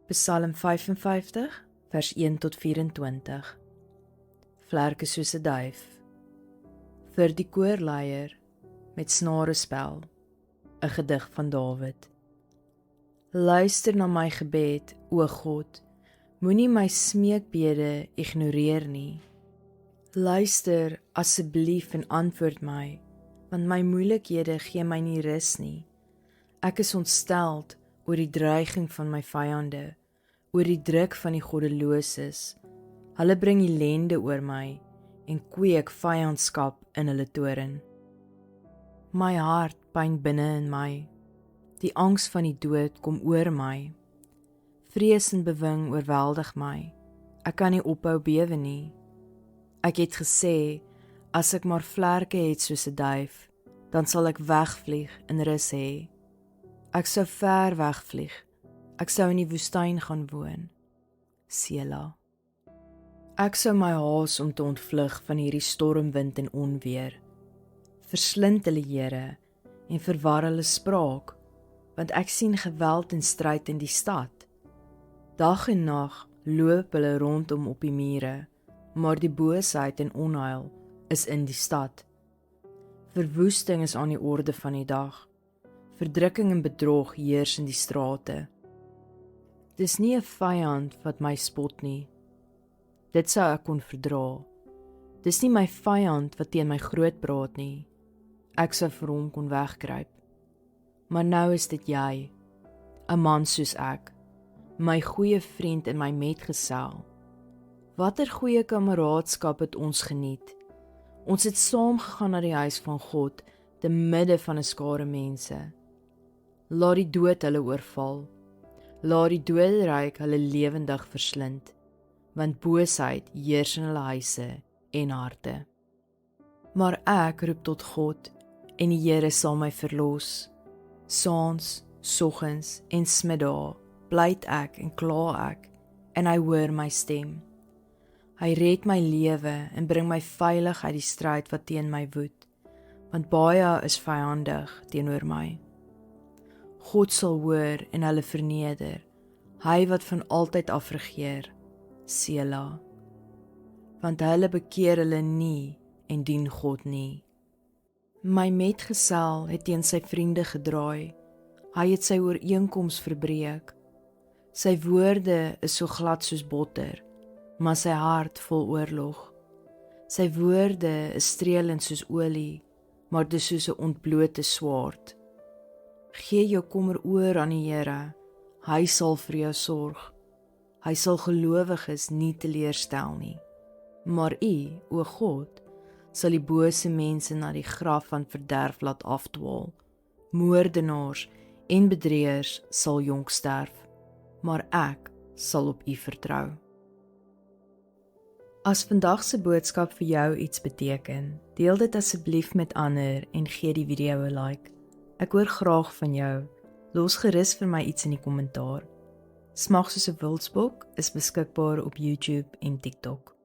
Psalm 55, vers 1 tot 24. Vlerke soos 'n duif. Vir die koorleier met snarespel, 'n gedig van Dawid. Luister na my gebed, o God, moenie my smeekbede ignoreer nie. Luister asseblief en antwoord my, want my moeilikhede gee my nie rus nie. Ek is ontsteld oor die dreiging van my vyande, oor die druk van die goddeloses. Hulle bring ellende oor my en kweek vyandskap in hulle toren. My hart pyn binne in my. Die angs van die dood kom oor my. Vrees en bewing oorweldig my. Ek kan nie ophou bewe nie. Ek het gesê, as ek maar vlerke het soos 'n duif, dan sal ek wegvlieg en rus hê. Ek sou ver wegvlieg. Ek sou in die woestyn gaan woon. Sela. Ek sou my haas om te ontvlug van hierdie stormwind en onweer. Verslind hulle, Here, en verwar hulle spraak, want ek sien geweld en stryd in die stad. Dag en nag loop hulle rondom op die mure, maar die boosheid en onheil is in die stad. Verwoesting is aan die orde van die dag. Verdrukking en bedrog heers in die strate. Dis nie 'n vyand wat my spot nie. Dit sou ek kon verdra. Dis nie my vyand wat teen my groot praat nie. Ek sou vir hom kon wegkruip. Maar nou is dit jy, 'n man soos ek, my goeie vriend en my metgesel. Watter goeie kameraadskap het ons geniet. Ons het saam gegaan na die huis van God, te midde van 'n skare mense. Laat die dood hulle oorval. Laat die doderyk hulle lewendig verslind, want boosheid heers in hulle huise en harte. Maar ek roep tot God, en die Here sal my verlos. Saans, soggens en smiddae pleit ek en kla ek, en hy hoor my stem. Hy red my lewe en bring my veilig uit die stryd wat teen my woed, want baie is vyandig teenoor my. God sal hoor en hulle verneder, hy wat van altyd af regeer, Sela. Want hulle bekeer hulle nie en dien God nie. My metgesel het teen sy vriende gedraai, hy het sy ooreenkoms verbreek. Sy woorde is so glad soos botter, maar sy hart vol oorlog. Sy woorde is streelend soos olie, maar dis soos 'n ontblote swaard. Gee jou kommer oor aan die Here, hy sal vir jou sorg. Hy sal gelowiges nie teleurstel nie. Maar U, o God, sal die bose mense na die graf van verderf laat afdwaal. Moordenaars en bedrieërs sal jonk sterf, maar ek sal op U vertrou. As vandag se boodskap vir jou iets beteken, deel dit asseblief met ander en gee die video 'n like. Ek hoor graag van jou. Los gerus vir my iets in die kommentaar. Smag soos 'n wildsbok is beskikbaar op YouTube en TikTok.